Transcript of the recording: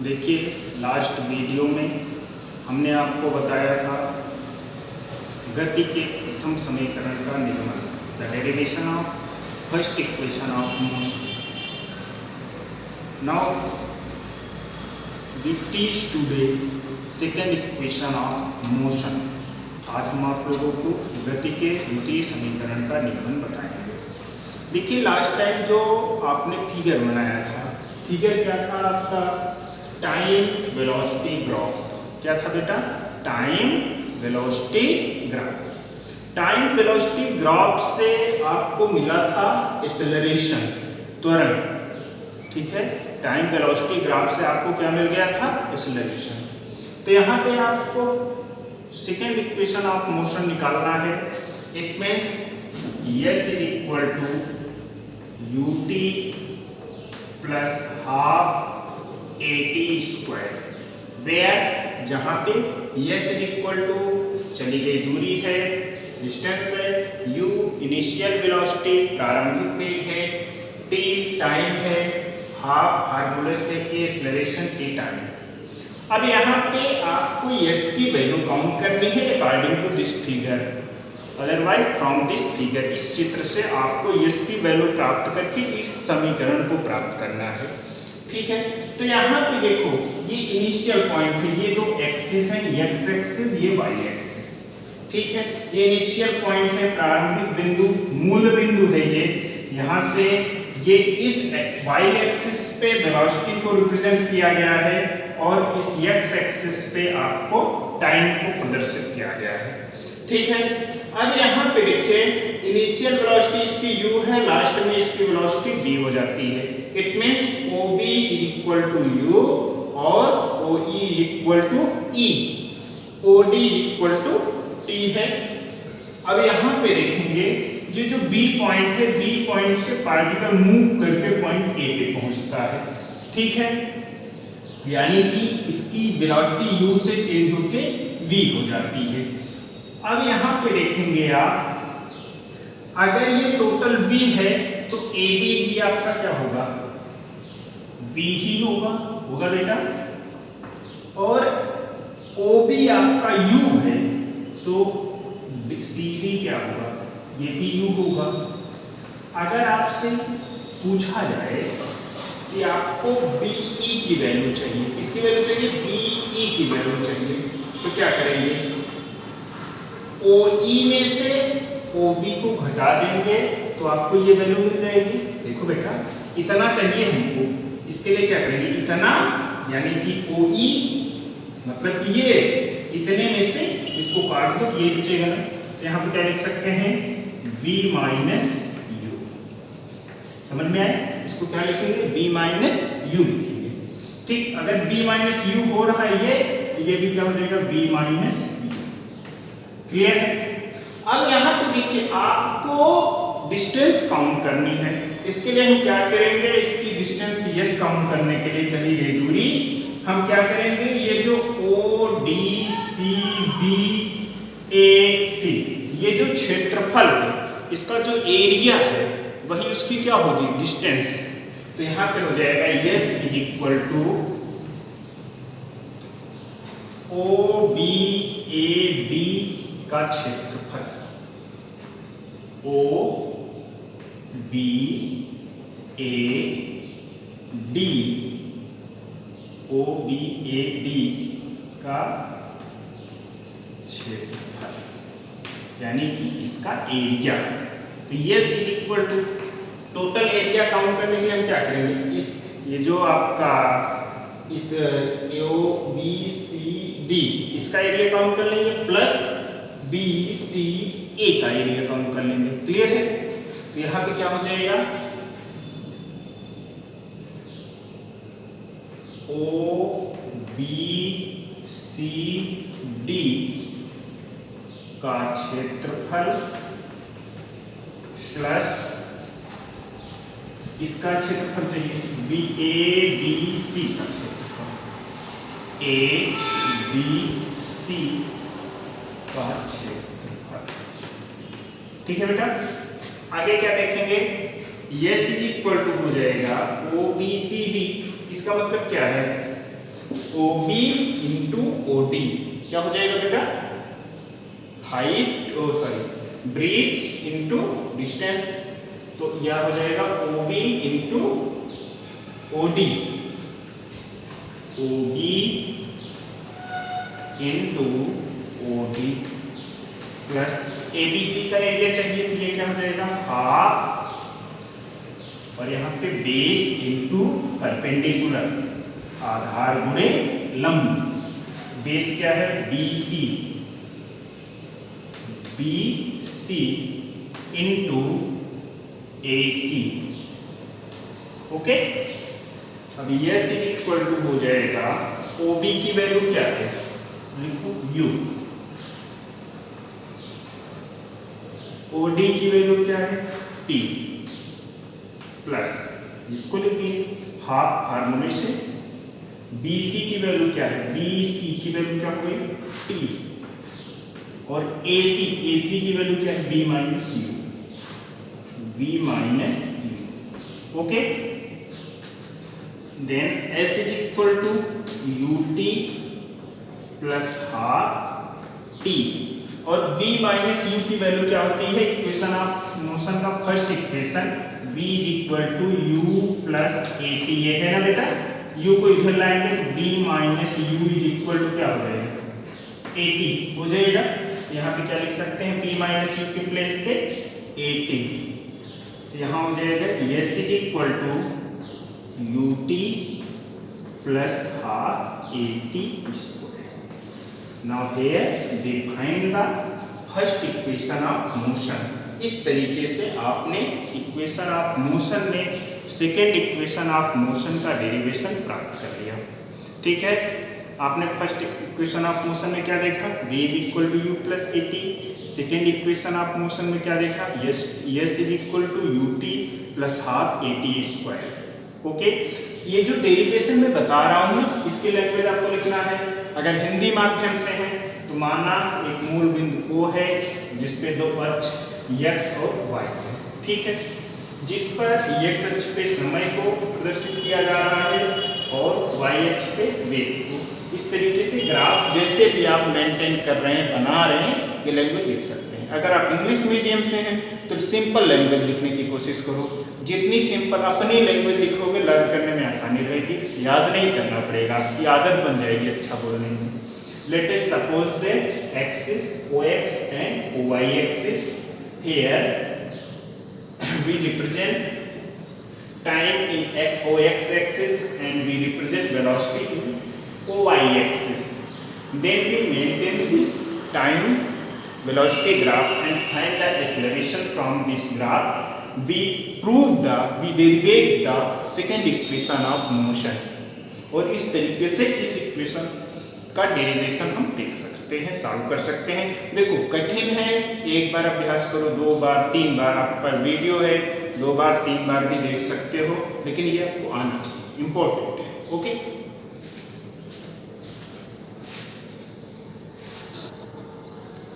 देखिए, last video में हमने आपको बताया था गति के प्रथम समीकरण का निर्माण, the derivation of first equation of motion. Now we teach today second equation of motion. आज हम आप लोगों को गति के द्वितीय समीकरण का नियमन बताएंगे। देखिए, लास्ट टाइम जो आपने फिगर बनाया था, फिगर क्या था आपका? Time velocity graph. क्या था बेटा? Time velocity graph. Time velocity graph से आपको मिला था एक्सेलरेशन, त्वरण। ठीक है, टाइम वेलोसिटी ग्राफ से आपको क्या मिल गया था? एक्सेलरेशन। तो यहाँ पे आपको सेकेंड इक्वेशन ऑफ मोशन निकालना है। It means s is equal to ut plus half at square, where जहाँ पे s इज इक्वल टू चली गई दूरी है, डिस्टेंस है, u इनिशियल वेलोसिटी प्रारंभिक वेग है, t टाइम है, हाफ फार्मूले से एक्सेलरेशन की टाइम। अब यहाँ पे आपको s की वैल्यू काउंट करनी है according to this figure. Otherwise from this figure, इस चित्र से आपको s की वैल्यू प्राप्त करके इस समीकरण को प्राप्त करना है। ठीक है, तो यहाँ पे देखो, ये इनिशियल पॉइंट है, ये दो एक्सिस हैं, x एक्सिस, ये y एक्सिस। ठीक है, ये इनिशियल पॉइंट है, प्रारंभिक बिंदु, मूल बिंदु है ये। यहाँ से ये इस y एक्सिस पे वेलोसिटी को रिप्रेजेंट किया गया है और इस x एक्सिस पे आपको टाइम को प्रदर्शित किया गया है। ठीक है, अब यहाँ पे देखिए, इनिशियल वेलोसिटी इसकी u है, लास्ट में इसकी वेलोसिटी v हो जाती है। It means OB equal to u और OE equal to E, OD equal to T है। अब यहाँ पे देखेंगे, ये जो B पॉइंट है, B पॉइंट से पार्टिकल मूव करके पॉइंट A पे पहुंचता है। ठीक है, यानी कि इसकी वेलोसिटी u से चेंज होके v हो जाती है। अब यहाँ पे देखेंगे आप, अगर ये टोटल v है तो AB भी आपका क्या होगा? v ही होगा बेटा। और OB आपका u है तो CD क्या होगा? ये भी u होगा। अगर आपसे पूछा जाए कि आपको BE की वैल्यू चाहिए, किसकी वैल्यू चाहिए? BE की वैल्यू चाहिए, तो क्या करेंगे? OE में से OB को घटा देंगे तो आपको ये वैल्यू मिल जाएगी। देखो बेटा, इतना चाहिए हमको, इसके लिए क्या करेंगे? इतना, यानी कि OE मतलब कि ये इतने में से इसको काट दो, ये बचेगा ना, तो यहाँ पे क्या लिख सकते हैं? V minus U। समझ में आए? इसको क्या लिखेंगे? V माइनस U लिखेंगे। ठीक, अगर V माइनस U हो रहा है ये भी क्या हो जाएगा? V minus U। क्लियर है? अब यहाँ पे देखिए, आपको डिस्टेंस काउंट करनी है। इसके लिए हम क्या करेंगे? इसकी डिस्टेंस s काउंट करने के लिए चली गई दूरी, हम क्या करेंगे? ये जो ODCBAC, ये जो क्षेत्रफल है, इसका जो एरिया है, वही उसकी क्या होगी? डिस्टेंस। तो यहाँ पे हो जाएगा s is equal to OBAD का क्षेत्रफल, OBAD का क्षेत्रफल, यानी कि इसका एरिया। तो s is equal to total area count करने के लिए हम क्या करेंगे? इस ये जो आपका इस OBCD, इसका एरिया काउंट कर लेंगे, प्लस BCA का एरिया काउंट कर लेंगे। क्लियर है? तो यहाँ पे क्या हो जाएगा? OBCD का क्षेत्रफल प्लस इसका क्षेत्रफल चाहिए ABC का क्षेत्रफल, ABC का क्षेत्रफल। ठीक है बेटा, आगे क्या देखेंगे? s इज इक्वल टू हो जाएगा OBCD। इसका मतलब क्या है? OB इंटू OD क्या हो जाएगा बेटा? हाइट ब्रीथ इंटू डिस्टेंस, तो यह हो जाएगा OB into OD, OB into OD plus ABC का एरिया चाहिए, तो ये क्या हो जाएगा? हाफ, और यहाँ पे बेस इंटू परपेंडिकुलर, आधार गुणे लंब। बेस क्या है? BC into AC। ओके, अब यस इज इक्वल टू हो जाएगा, OB की वैल्यू क्या है? लिखो U, OD की वैल्यू क्या है? T, प्लस इसको लिख दिए हाफ फार्मूले से। BC की वैल्यू क्या है? BC की वैल्यू क्या हो गई? T, और AC की वैल्यू क्या है? B minus U। Okay, then S is equal to UT plus half T, और V माइनस U की वैल्यू क्या होती है? इक्वेशन ऑफ मोशन का first equation, V is equal to U plus AT, ये है ना बेटा? U को इधर लाएंगे तो V minus U is equal to क्या हो जाएगा? AT हो जाएगा। यहाँ पे क्या लिख सकते हैं? V माइनस U के प्लेस पे AT, तो यहाँ हो जाएगा S is equal to UT plus half AT square. Now here define the first equation of motion. इस तरीके से आपने इक्वेशन ऑफ मोशन में सेकेंड इक्वेशन ऑफ मोशन का डेरिवेशन प्राप्त कर लिया। ठीक है, आपने फर्स्ट इक्वेशन ऑफ मोशन में क्या देखा? V is equal to U plus AT। Second equation of motion में क्या देखा? S is equal to UT plus half AT square. Okay, ये जो डेरिवेशन में बता रहा हूँ ना, इसकी लैंग्वेज आपको लिखना है। अगर हिंदी माध्यम से है तो माना एक मूल बिंदु O है जिसपे दो अक्ष X और Y है, ठीक है, जिस पर X अक्ष पे समय को प्रदर्शित किया जा रहा है और Y अक्ष पे वेग को। इस तरीके से ग्राफ जैसे भी आप मेंटेन कर रहे हैं, बना रहे हैं, ये लैंग्वेज लिख सकते हैं। अगर आप इंग्लिश मीडियम से हैं तो सिंपल लैंग्वेज लिखने की कोशिश करो। जितनी सिंपल अपनी लैंग्वेज लिखोगे लर्न करने में आसानी रहेगी, याद नहीं करना पड़ेगा, आपकी आदत बन जाएगी अच्छा बोलने में। Let us suppose the axis OX and OY axis. Here we represent time in OX axis and we represent velocity in OY axis. Then we maintain this time velocity graph and find the acceleration from this graph. We derivate the second equation of motion. और इस तरीके से इस equation का derivation हम देख सकते हैं, सॉल्व कर सकते हैं। देखो कठिन है, एक बार अभ्यास करो, 2 बार 3 बार, आपके पास वीडियो है, 2 बार 3 बार भी देख सकते हो, लेकिन ये आपको आना चाहिए, इंपॉर्टेंट है। ओके।